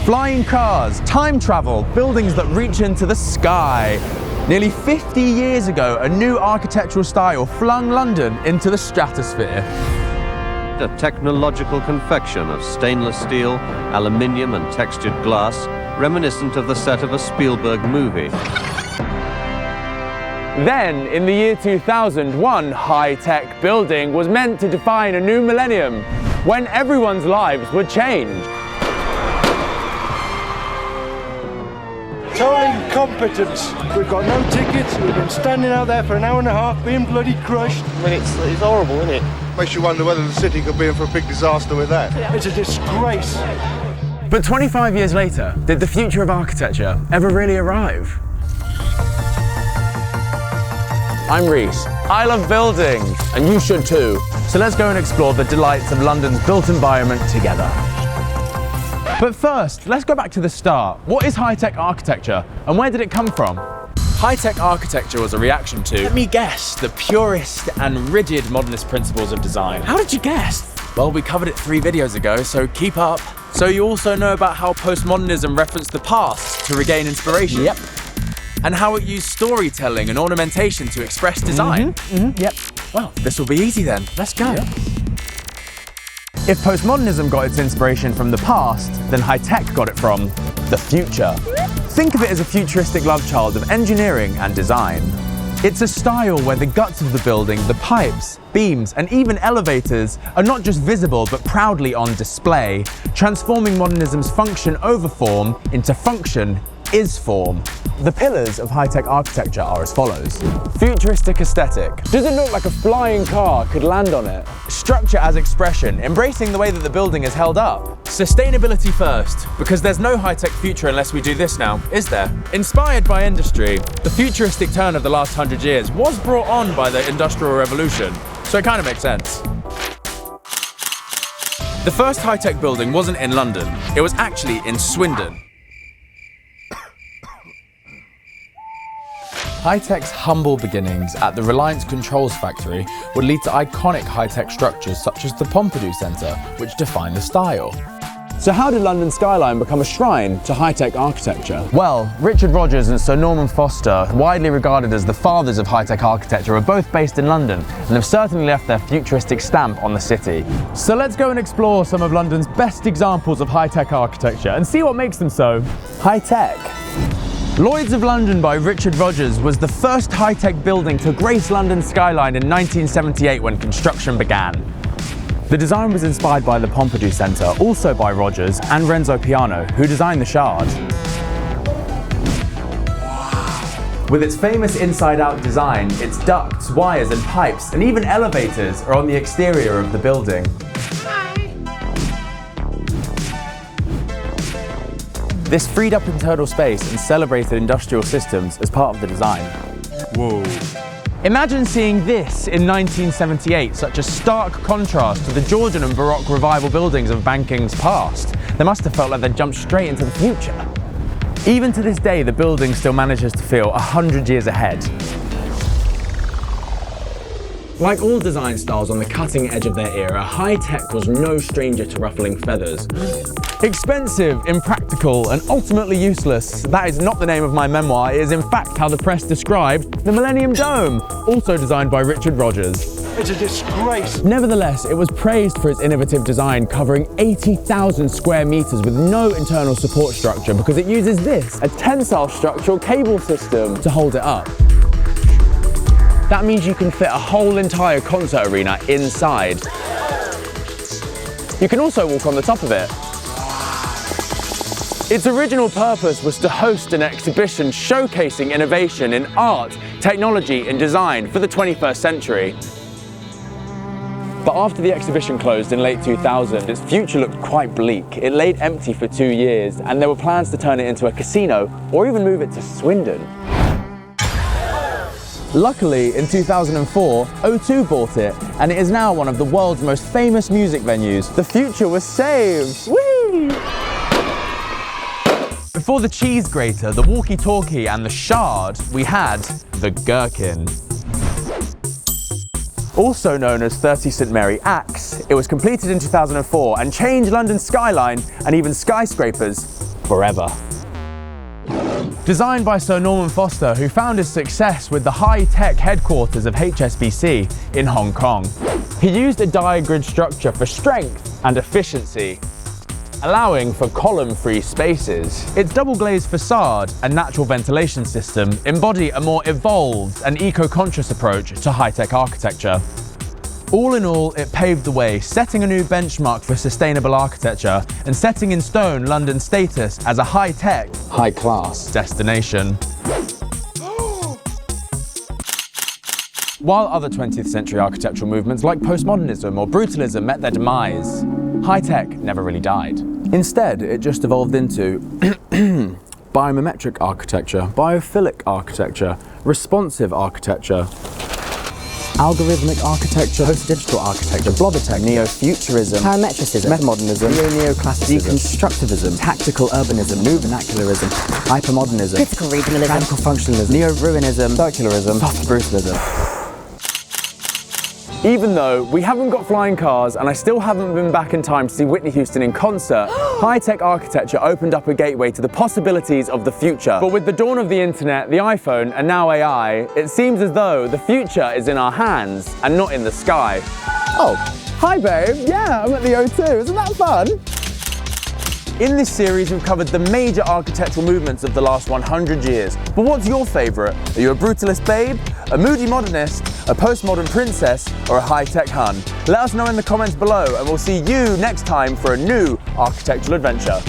Flying cars, time travel, buildings that reach into the sky. Nearly 50 years ago, a new architectural style flung London into the stratosphere. A technological confection of stainless steel, aluminium and textured glass, reminiscent of the set of a Spielberg movie. Then, in the year 2000, one high-tech building was meant to define a new millennium, when everyone's lives would change. Total incompetence. We've got no tickets, we've been standing out there for an hour and a half being bloody crushed. I mean, it's horrible, isn't it? Makes you wonder whether the city could be in for a big disaster with that. It's a disgrace. But 25 years later, did the future of architecture ever really arrive? I'm Reece. I love buildings, and you should too. So let's go and explore the delights of London's built environment together. But first, let's go back to the start. What is high-tech architecture, and where did it come from? High-tech architecture was a reaction to, let me guess, the purist and rigid modernist principles of design. How did you guess? Well, we covered it 3 videos ago, so keep up. So you also know about how postmodernism referenced the past to regain inspiration? Yep. And how it used storytelling and ornamentation to express design? Yep. Well, this will be easy then. Let's go. Yep. If postmodernism got its inspiration from the past, then high-tech got it from the future. Think of it as a futuristic love child of engineering and design. It's a style where the guts of the building, the pipes, beams, and even elevators are not just visible but proudly on display, transforming modernism's function over form into function is form. The pillars of high-tech architecture are as follows. Futuristic aesthetic. Does it look like a flying car could land on it? Structure as expression, embracing the way that the building is held up. Sustainability first, because there's no high-tech future unless we do this now, is there? Inspired by industry, the futuristic turn of the last 100 years was brought on by the Industrial Revolution, so it kind of makes sense. The first high-tech building wasn't in London, it was actually in Swindon. High-tech's humble beginnings at the Reliance Controls factory would lead to iconic high-tech structures such as the Pompidou Centre, which define the style. So how did London's skyline become a shrine to high-tech architecture? Well, Richard Rogers and Sir Norman Foster, widely regarded as the fathers of high-tech architecture, are both based in London and have certainly left their futuristic stamp on the city. So let's go and explore some of London's best examples of high-tech architecture and see what makes them so high-tech. Lloyd's of London by Richard Rogers was the first high-tech building to grace London's skyline in 1978 when construction began. The design was inspired by the Pompidou Centre, also by Rogers, and Renzo Piano, who designed the Shard. With its famous inside-out design, its ducts, wires and pipes, and even elevators are on the exterior of the building. This freed up internal space and celebrated industrial systems as part of the design. Whoa. Imagine seeing this in 1978, such a stark contrast to the Georgian and Baroque revival buildings of banking's past. They must have felt like they'd jumped straight into the future. Even to this day, the building still manages to feel 100 years ahead. Like all design styles on the cutting edge of their era, high-tech was no stranger to ruffling feathers. Expensive, impractical, and ultimately useless. That is not the name of my memoir, it is in fact how the press described the Millennium Dome, also designed by Richard Rogers. It's a disgrace. Nevertheless, it was praised for its innovative design, covering 80,000 square meters with no internal support structure because it uses this, a tensile structural cable system, to hold it up. That means you can fit a whole entire concert arena inside. You can also walk on the top of it. Its original purpose was to host an exhibition showcasing innovation in art, technology and design for the 21st century. But after the exhibition closed in late 2000, its future looked quite bleak. It laid empty for 2 years and there were plans to turn it into a casino or even move it to Swindon. Luckily, in 2004, O2 bought it, and it is now one of the world's most famous music venues. The future was saved! Whee! Before the Cheese Grater, the Walkie-talkie and the Shard, we had the Gherkin. Also known as 30 St Mary Axe, it was completed in 2004 and changed London's skyline and even skyscrapers forever. Designed by Sir Norman Foster, who found his success with the high-tech headquarters of HSBC in Hong Kong. He used a diagrid structure for strength and efficiency, allowing for column-free spaces. Its double-glazed facade and natural ventilation system embody a more evolved and eco-conscious approach to high-tech architecture. All in all, it paved the way, setting a new benchmark for sustainable architecture and setting in stone London's status as a high-tech, high-class destination. While other 20th century architectural movements like postmodernism or brutalism met their demise, high-tech never really died. Instead, it just evolved into biomimetric architecture, biophilic architecture, responsive architecture, algorithmic architecture, post-digital architecture, blobbertech, neo-futurism, parametricism, metamodernism, neo-neoclassicism, deconstructivism, tactical urbanism, new vernacularism, hypermodernism, critical regionalism, radical functionalism, neo-ruinism, circularism, soft brutalism. Even though we haven't got flying cars and I still haven't been back in time to see Whitney Houston in concert, high-tech architecture opened up a gateway to the possibilities of the future. But with the dawn of the internet, the iPhone, and now AI, it seems as though the future is in our hands and not in the sky. Oh, hi babe. Yeah, I'm at the O2. Isn't that fun? In this series, we've covered the major architectural movements of the last 100 years. But what's your favourite? Are you a brutalist babe, a moody modernist, a postmodern princess, or a high-tech hun? Let us know in the comments below, and we'll see you next time for a new architectural adventure.